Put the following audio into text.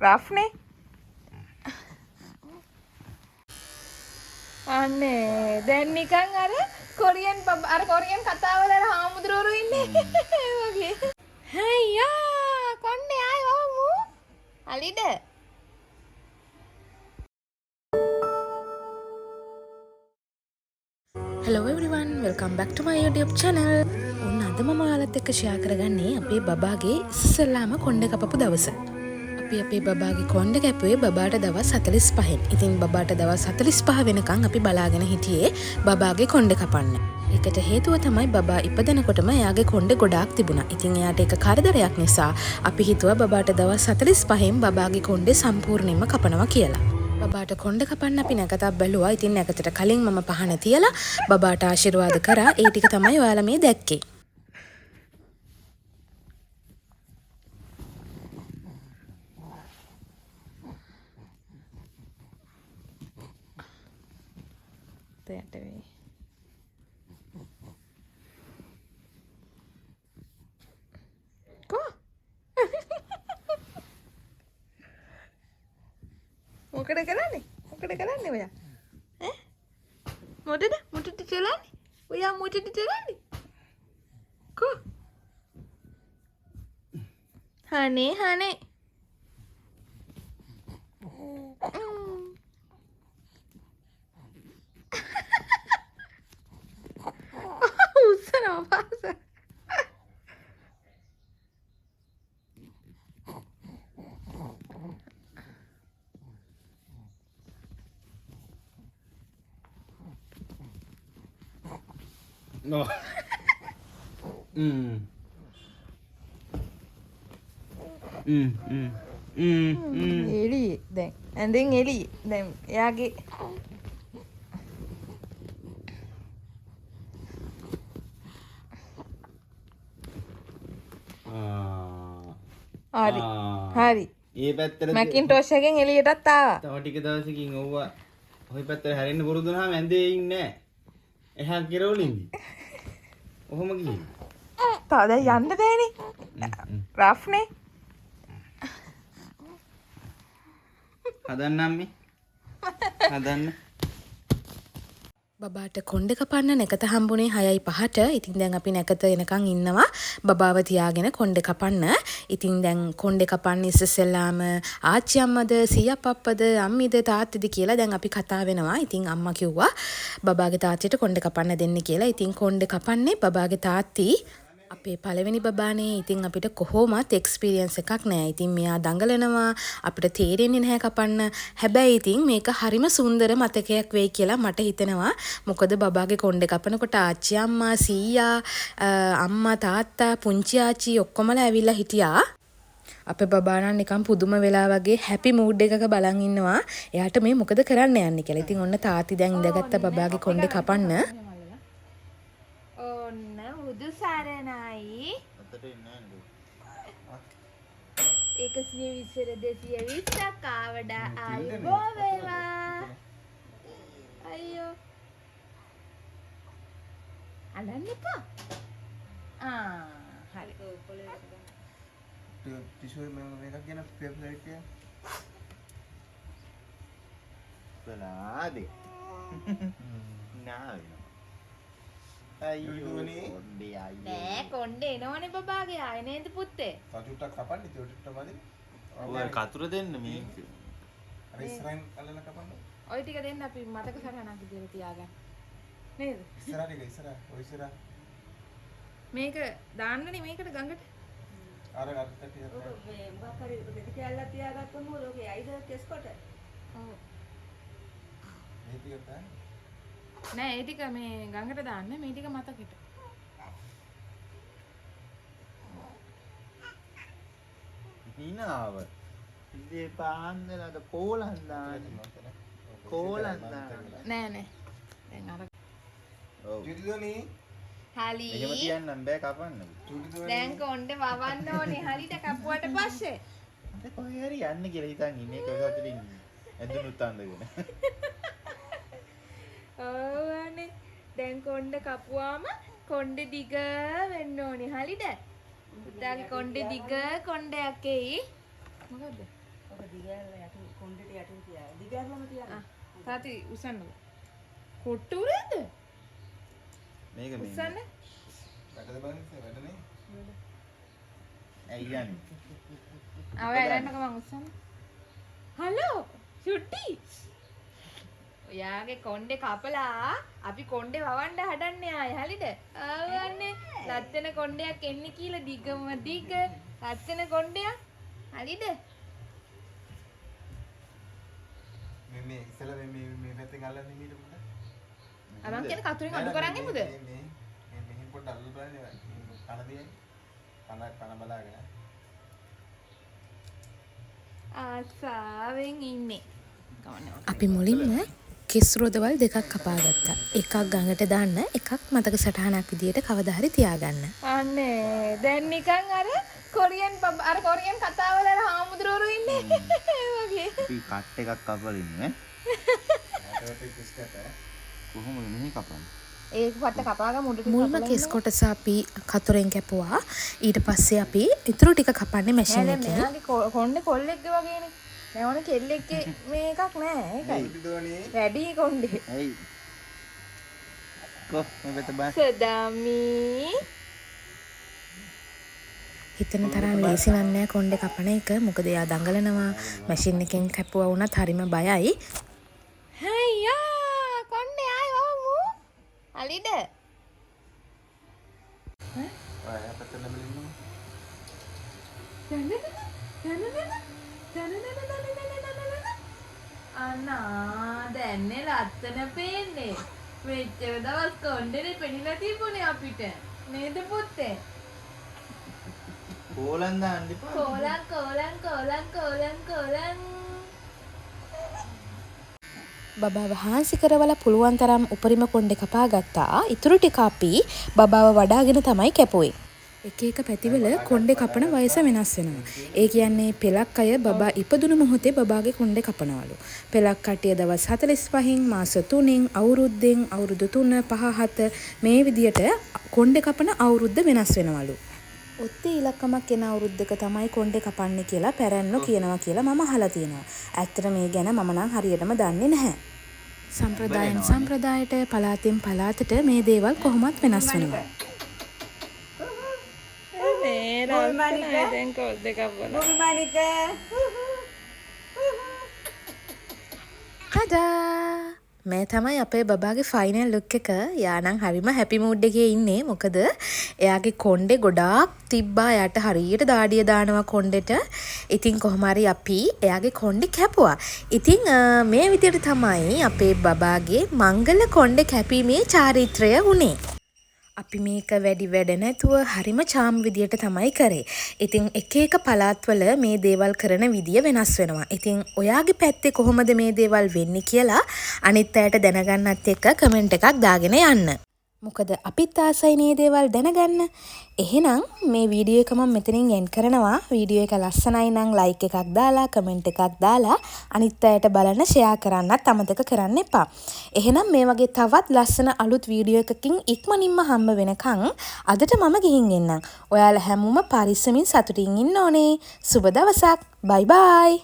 රෆ්නේ. අනේ දැන් නිකන් අර කොරියන් කතාවල අර හාමුදුරුවෝ ඉන්නේ ඒ වගේ. හයියා කොණ්ඩේ ආයි වහමු. අලිද. Hello everyone, welcome back to my YouTube channel. ඔන්න අද මම ඔයාලත් එක්ක ෂෙයා කරගන්නේ අපේ බබාගේ ඉස්සෙල්ලාම කොණ්ඩේ කපපු දවස. අපි අපේ බබාගේ කොණ්ඩේ කැපුවේ බබාට දවස් 45න්. ඉතින් බබාට දවස් 45 වෙනකන් අපි බලාගෙන හිටියේ බබාගේ කොණ්ඩේ කපන්න. ඒකට හේතුව තමයි බබා ඉපදෙනකොටම එයාගේ කොණ්ඩේ ගොඩාක් තිබුණා. ඉතින් එයාට ඒක කරදරයක් නිසා අපි හිතුවා බබාට දවස් 45න් බබාගේ කොණ්ඩේ සම්පූර්ණයෙන්ම කපනවා කියලා. බබාට කොණ්ඩේ කපන්න අපි නැකතක් බැලුවා. ඉතින් නැකතට කලින් මම පහන තියලා බබාට ආශිර්වාද කරා. ඒ ටික තමයි ඔයාලා මේ දැක්කේ. තයට වෙයි. මොකද කරන්නේ ඔයා? ඈ? මොකටද චලන්නේ? ඔයා මොකටද චලන්නේ? කො? හනේ. උස්සනවා පාස. No. එළි දැන් ඇඳෙන් එළි දැන් එයාගේ හරි ඒ පැත්තට මැකින්ටොෂ් එකෙන් එළියටත් ආවා. තව ටික දවසකින් ඔව්වා ඔය පැත්තට හැරෙන්න පුරුදු වුණාම ඇඳේ ඉන්නේ නැහැ. එහා කෙරවලින්දි. ඔහොම ගිහින්. තා දැන් යන්න බෑනේ. රෆ්නේ. හදන්නම් මේ. හදන්න. බබාට කොණ්ඩේ කපන්න නැකත හම්බුනේ 6:05ට. ඉතින් දැන් අපි නැකත එනකන් ඉන්නවා බබාව තියාගෙන කොණ්ඩේ කපන්න. ඉතින් දැන් කොණ්ඩේ කපන්න ඉස්සෙල්ලාම ආච්චි අම්මද සීයාප්පද අම්මිද තාත්තද කියලා දැන් අපි කතා වෙනවා. ඉතින් අම්මා කිව්වා බබාගේ තාත්තට කොණ්ඩේ කපන්න දෙන්න කියලා. ඉතින් කොණ්ඩේ කපන්නේ බබාගේ තාත්ති. අපේ පළවෙනි බබානේ. ඉතින් අපිට කොහොමත් එක්ස්පීරියන්ස් එකක් නෑ. ඉතින් මෙයා දඟලනවා අපිට තේරෙන්නේ නැහැ කපන්න. හැබැයි ඉතින් මේක හරිම සුන්දර මතකයක් වෙයි කියලා මට හිතෙනවා. මොකද බබාගේ කොණ්ඩේ කපනකොට ආච්චි අම්මා සීයා අම්මා තාත්තා පුංචි ආච්චි ඔක්කොමලා ඇවිල්ලා හිටියා. අපේ බබා නම් නිකන් පුදුම වෙලා වගේ හැපි මූඩ් එකක බලන් ඉන්නවා. එයාට මේ මොකද කරන්න යන්නේ කියලා. ඉතින් ඔන්න තාත්ති දැන් ඉඳගත්ත බබාගේ කොණ්ඩේ කපන්න. සරණයි 120 220ක් ආවඩා ආයුබෝ වේවා. අයියෝ අඬන්න එපා. හරි. ටිෂු මේක ගැන ෆේවරයිට් එක. බලාදේ. නාවි. නෑ කොණ්ඩේ එනවනේ බබාගේ ආයේ නේද පුත්තේ? සතුටක් කපන්නේ චොට්ට මදි. ඔය කතුර දෙන්න මේ. අර ඉස්සරහින් අල්ලලා කපන්න. ඔය ටික දෙන්න අපි මතක සටහනක් විදියට තියාගන්න. නේද? ඉස්සරහ ඔය ඉස්සරහ. මේක දාන්නනේ මේකට ගඟට. අර ටික. මේ බකරි දෙක කැල්ලක් තියාගත්තම ඔලෝගේ අයිද කෙස් කොට. ඔව්. මේ ටික ගන්න. නෑ ඒ ටික මේ ගඟට දාන්න මේ ටික මතකෙට. හිනාව. ඉතින් පාන්දලට කෝලන් දාන්න. කෝලන් දාන්න. නෑ. දැන් අර ඔව්. ජුටිදෝනි. හලි. එහෙම තියන්නම් බෑ කපන්න. ජුටිදෝනි. දැන් කොණ්ඩේ වවන්න ඕනේ හරියට කපුවට පස්සේ. අද කොහේ හරි යන්න කියලා හිතන් ඉන්නේ ඒක සතුටින් ඇඳුනුත් අඳගෙන. ඕවනේ දැන් කොණ්ඩේ කපුවාම කොණ්ඩේ දිග වෙන්න ඕනේ හරිද? පුතාගේ කොණ්ඩේ දිග කොණ්ඩයක් එයි. මොකද්ද? තාති උසන්නද? කොට්ට උරේද? මේක මේ. උසන්න. වැඩද බලන්න වැඩනේ. ඇයි යන්නේ? ආව එරන්නක මං උසන්න. හලෝ චුට්ටි. ඔයාගේ කොණ්ඩේ කපලා අපි කොණ්ඩේ වවන්න හදන්නේ ආයේ හරිද? ආවන්නේ ලස්සන කොණ්ඩයක් එන්නේ කියලා දිගම දිග ලස්සන කොණ්ඩයක් හරිද? මේ ඉස්සලා මේ පැත්තෙන් අල්ලන්නේ මීට පොඩ. අරන් කියන කතුරින් අඩු කරන් එමුද? මේ මෙහෙන් පොඩ අල්ල බලන්න කන දියන්නේ. කන බලාගෙන. ආසාවෙන් ඉන්නේ. අපි මුලින්ම කෙස් රොදවල් දෙකක් කපාගත්තා. එකක් ගඟට දාන්න, එකක් මතක සටහනක් විදියට කවදා හරි තියාගන්න. අනේ දැන් නිකන් අර කොරියන් කතාවල අර හාමුදුරුවෝ ඉන්නේ වගේ. අපි කට් එකක් කපලා ඉන්නේ කොහොමද මෙහි කපන්නේ? ඒක වට කපාගම උඩට මුල්ම කෙස් කොටස අපි කතරෙන් කැපුවා. ඊට පස්සේ අපි ඉතුරු ටික කපන්නේ මැෂින් එකෙන්. මෙයාගේ කොණ්ඩේ කොල්ලෙක්ගේ වගේනේ. නැවන කෙල්ලෙක්ගේ මේකක් නෑ ඒකයි. වැඩි කොණ්ඩේ. ඇයි? කො මේ වෙත බස්. සදාමි. හිතන තරම් ලේසි නෑ කොණ්ඩේ කපන එක. මොකද එයා දඟලනවා. මැෂින් එකෙන් කැපුවා වුණත් හරිම බයයි. හයියා කොණ්ඩේ ආයි වමු. අලිද? ඔය අපතන මෙලින්නවා. අනා දැන්නේ ලත්තන පේන්නේ. මෙච්චර දවස් කොණ්ඩේ පෙනිලා තිබුණේ අපිට. නේද පුත්තේ? කෝලන් දාන්න එපා. කෝලන්. බබාව හාන්සි කරවලා පුළුවන් තරම් උපරිම කොණ්ඩේ කපා ගත්තා. ඉතුරු ටික අපි බබාව වඩාගෙන තමයි කැපුවේ. එක එක පැතිවල කොණ්ඩේ කපන වයස වෙනස් වෙනවා. ඒ කියන්නේ පෙලක් අය බබා ඉපදුණු මොහොතේ බබාගේ කොණ්ඩේ කපනවලු. පෙලක් කට්ටිය දවස් 45න්, මාස 3න්, අවුරුද්දෙන්, අවුරුදු 3, 5, 7 මේ විදියට කොණ්ඩේ කපන අවුරුද්ද වෙනස් වෙනවලු. ඔත්තේ ඉලක්කමක් එන අවුරුද්දක තමයි කොණ්ඩේ කපන්නේ කියලා පැරැන්නෝ කියනවා කියලා මම අහලා තියෙනවා. ඇත්තට මේ ගැන මම නම් හරියටම දන්නේ නැහැ. සම්ප්‍රදායෙන් සම්ප්‍රදායට, පළාතෙන් පළාතට මේ දේවල් කොහොමත් වෙනස් වෙනවා. මේ රල්මනික දැන් කොල් දෙකක් බලන්න. මුල්මනික. ටඩා! මේ තමයි අපේ බබාගේ ෆයිනල් ලුක් එක. යානම් හරිම හැපි මූඩ් එකේ ඉන්නේ. මොකද එයාගේ කොණ්ඩේ ගොඩාක් තිබ්බා. යාට හරියට දාඩිය දානවා කොණ්ඩෙට. ඉතින් කොහොම හරි අපි එයාගේ කොණ්ඩේ කැපුවා. ඉතින් මේ විදිහට තමයි අපේ බබාගේ මංගල කොණ්ඩේ කැපීමේ චාරිත්‍රය වුණේ. අපි මේක වැඩ නැතුව හරිම චාම් විදියට තමයි කරේ. ඉතින් එක එක පළාත්වල මේ දේවල් කරන විදිය වෙනස් වෙනවා. ඉතින් ඔයාගේ පැත්තේ කොහොමද මේ දේවල් වෙන්නේ කියලා අනිත් අයට දැනගන්නත් එක්ක කමෙන්ට් එකක් දාගෙන යන්න. මොකද අපිත් ආසයි මේ දේවල් දැනගන්න. එහෙනම් මේ වීඩියෝ එක මම මෙතනින් එන්ඩ් කරනවා. වීඩියෝ එක ලස්සනයි නම් ලයික් එකක් දාලා, කමෙන්ට් එකක් දාලා අනිත් අයට බලන්න ෂෙයා කරන්නත් අමතක කරන්න එපා. එහෙනම් මේ වගේ තවත් ලස්සන අලුත් වීඩියෝ එකකින් ඉක්මනින්ම හම්බ වෙනකන් අදට මම ගිහින් එන්නම්. ඔයාලා හැමෝම පරිස්සමින් සතුටින් ඉන්න ඕනේ. සුබ දවසක්. බයි බයි.